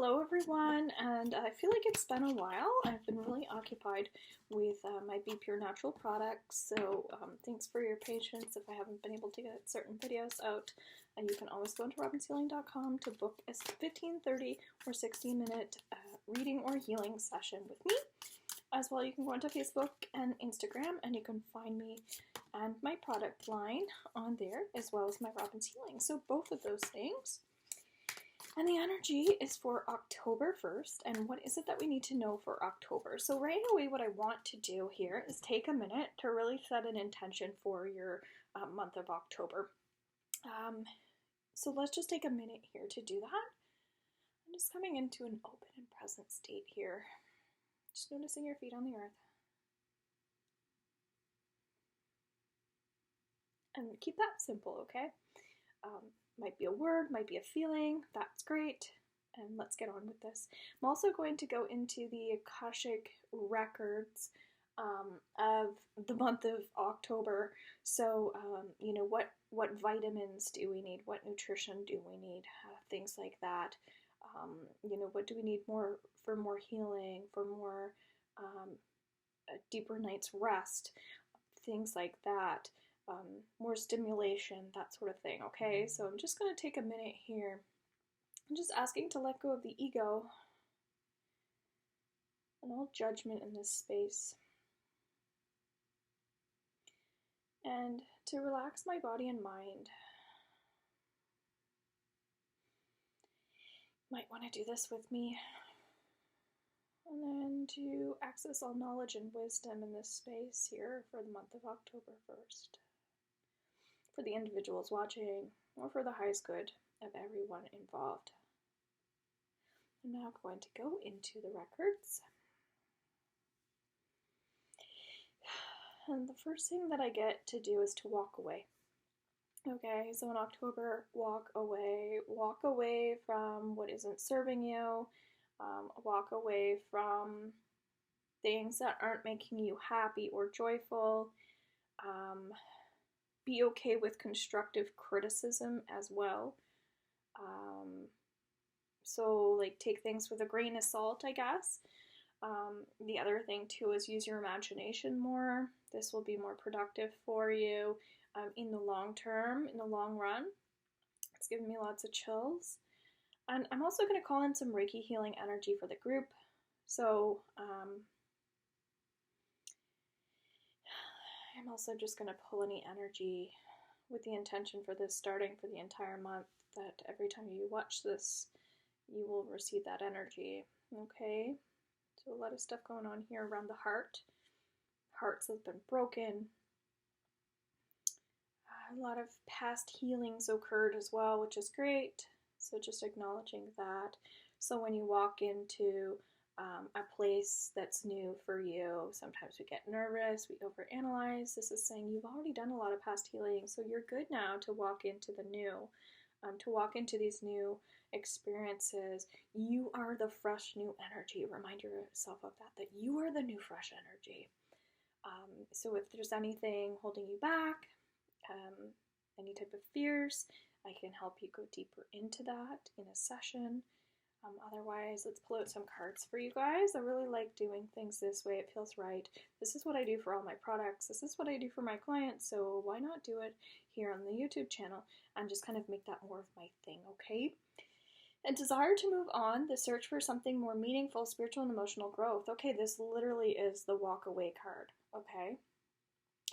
Hello everyone, and I feel like it's been a while. I've been really occupied with my Be Pure Natural products, so thanks for your patience if I haven't been able to get certain videos out. And you can always go into robinshealing.com to book a 15, 30, or 60-minute reading or healing session with me. As well, you can go onto Facebook and Instagram, and you can find me and my product line on there, as well as my Robin's Healing. So both of those things. And the energy is for October 1st. And what is it that we need to know for October? So right away, what I want to do here is take a minute to really set an intention for your month of October. So let's just take a minute here to do that. I'm just coming into an open and present state here. Just noticing your feet on the earth. And keep that simple, okay? Might be a word, might be a feeling, that's great. And let's get on with this. I'm also going to go into the Akashic records of the month of October. So, you know, what vitamins do we need? What nutrition do we need? Things like that. You know, what do we need more for more healing, for more a deeper night's rest? Things like that. More stimulation, that sort of thing, okay? So I'm just going to take a minute here. I'm just asking to let go of the ego and all judgment in this space. And to relax my body and mind. Might want to do this with me. And then to access all knowledge and wisdom in this space here for the month of October 1st. For the individuals watching, or for the highest good of everyone involved. I'm now going to go into the records. And the first thing that I get to do is to walk away. Okay, so in October, walk away from what isn't serving you, walk away from things that aren't making you happy or joyful. Be okay with constructive criticism as well. So like take things with a grain of salt, I guess. The other thing too is use your imagination more. This will be more productive for you in the long term, in the long run. It's giving me lots of chills. And I'm also going to call in some Reiki healing energy for the group. So I'm also just going to pull any energy with the intention for this starting for the entire month, that every time you watch this, you will receive that energy, okay? So a lot of stuff going on here around the heart. Hearts have been broken. A lot of past healings occurred as well, which is great. So just acknowledging that. So when you walk into a place that's new for you, sometimes we get nervous, we overanalyze. This is saying you've already done a lot of past healing, so you're good now to walk into the new, to walk into these new experiences. You are the fresh new energy. Remind yourself of that you are the new fresh energy. So if there's anything holding you back, any type of fears, I can help you go deeper into that in a session. Otherwise, let's pull out some cards for you guys. I really like doing things this way. It feels right. This is what I do for all my products. This is what I do for my clients. So why not do it here on the YouTube channel and just kind of make that more of my thing, okay? A desire to move on, the search for something more meaningful, spiritual and emotional growth. Okay, this literally is the walk away card, okay?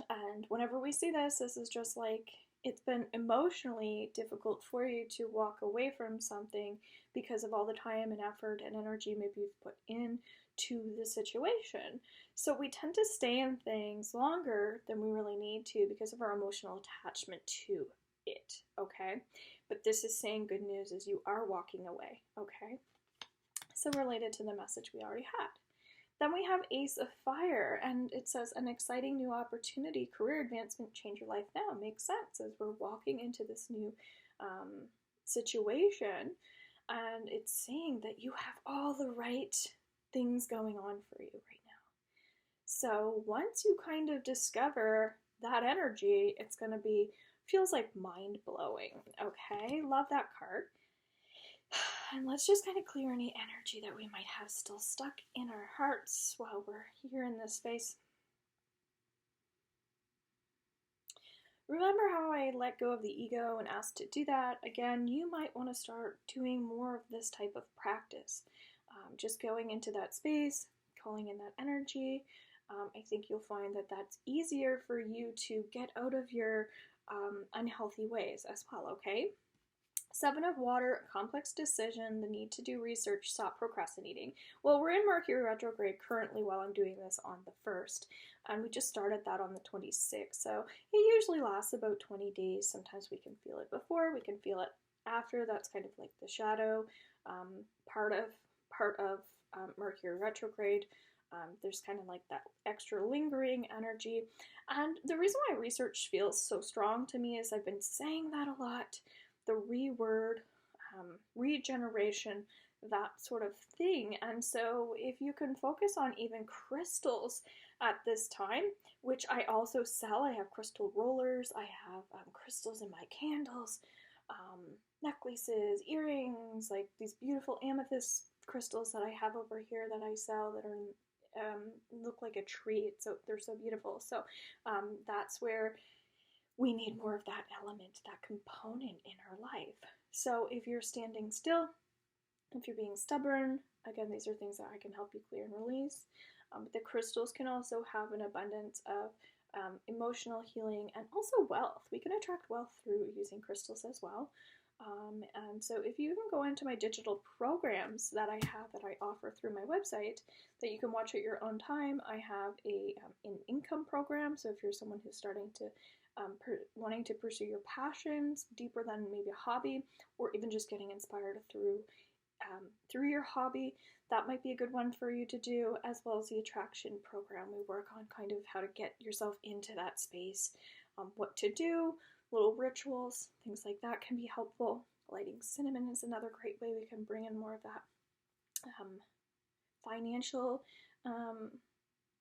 And whenever we see this, this is just like, it's been emotionally difficult for you to walk away from something because of all the time and effort and energy maybe you've put into the situation. So we tend to stay in things longer than we really need to because of our emotional attachment to it, okay? But this is saying good news is you are walking away, okay? So related to the message we already had. Then we have Ace of Fire, and it says an exciting new opportunity, career advancement, change your life now. Makes sense as we're walking into this new situation, and it's saying that you have all the right things going on for you right now. So once you kind of discover that energy, it's going to be, feels like mind-blowing, okay? Love that card. And let's just kind of clear any energy that we might have still stuck in our hearts while we're here in this space. Remember how I let go of the ego and asked to do that? Again, you might want to start doing more of this type of practice. Just going into that space, calling in that energy. I think you'll find that that's easier for you to get out of your unhealthy ways as well, okay? 7 of water, complex decision, the need to do research, stop procrastinating. Well, we're in Mercury retrograde currently while I'm doing this on the 1st, and we just started that on the 26th, so it usually lasts about 20 days. Sometimes we can feel it before, we can feel it after. That's kind of like the shadow part of Mercury retrograde. There's kind of like that extra lingering energy. And the reason why research feels so strong to me is I've been saying that a lot. The reword, regeneration, that sort of thing. And so if you can focus on even crystals at this time, which I also sell, I have crystal rollers, I have crystals in my candles, necklaces, earrings, like these beautiful amethyst crystals that I have over here that I sell that are look like a tree. They're so beautiful. So that's where we need more of that element, that component in our life. So if you're standing still, if you're being stubborn, again, these are things that I can help you clear and release. But the crystals can also have an abundance of emotional healing and also wealth. We can attract wealth through using crystals as well. And so if you can go into my digital programs that I have that I offer through my website that you can watch at your own time, I have an income program. So if you're someone who's starting to wanting to pursue your passions deeper than maybe a hobby, or even just getting inspired through your hobby, that might be a good one for you to do, as well as the attraction program. We work on kind of how to get yourself into that space, what to do, little rituals, things like that can be helpful. Lighting cinnamon is another great way we can bring in more of that financial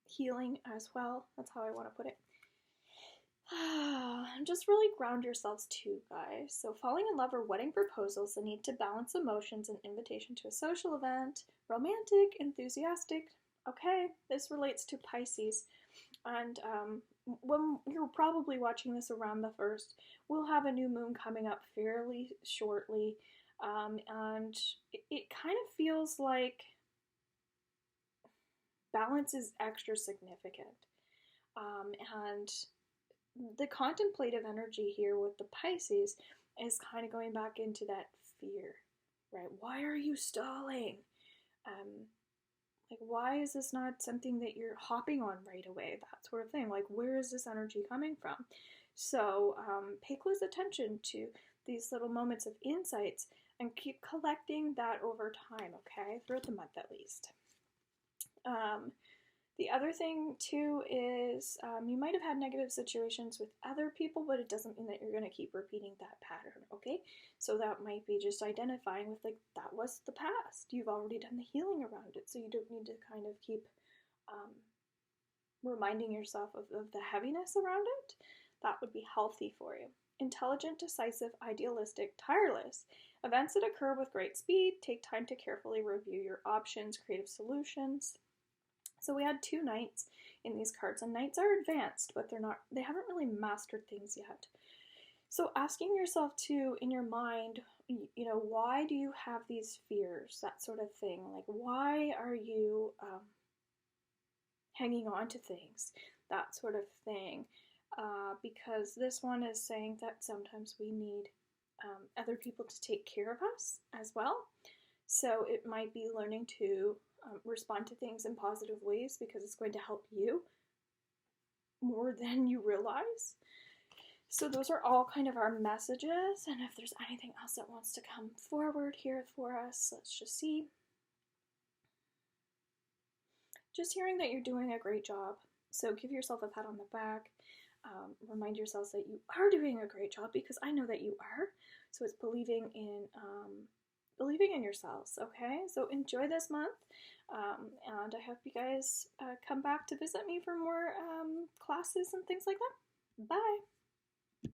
healing as well. That's how I want to put it. Just really ground yourselves too, guys. So falling in love or wedding proposals, the need to balance emotions, an invitation to a social event, romantic, enthusiastic. Okay, this relates to Pisces. And when you're probably watching this around the 1st, we'll have a new moon coming up fairly shortly. And it kind of feels like balance is extra significant. And the contemplative energy here with the Pisces is kind of going back into that fear, right? Why are you stalling? Like, why is this not something that you're hopping on right away? That sort of thing. Like, where is this energy coming from? So pay close attention to these little moments of insights and keep collecting that over time, okay? Throughout the month at least. The other thing too is you might have had negative situations with other people, but it doesn't mean that you're going to keep repeating that pattern, okay? So that might be just identifying with, like, that was the past. You've already done the healing around it, so you don't need to kind of keep reminding yourself of the heaviness around it. That would be healthy for you. Intelligent, decisive, idealistic, tireless. Events that occur with great speed. Take time to carefully review your options, creative solutions. So we had 2 knights in these cards, and knights are advanced, but they haven't really mastered things yet. So asking yourself too, in your mind, you know, why do you have these fears, that sort of thing? Like, why are you hanging on to things, that sort of thing? Because this one is saying that sometimes we need other people to take care of us as well. So it might be learning to respond to things in positive ways, because it's going to help you more than you realize. So those are all kind of our messages, and if there's anything else that wants to come forward here for us, let's just see. Just hearing that you're doing a great job. So give yourself a pat on the back. Remind yourselves that you are doing a great job, because I know that you are. So it's believing in yourselves, okay? So enjoy this month, and I hope you guys come back to visit me for more classes and things like that. Bye!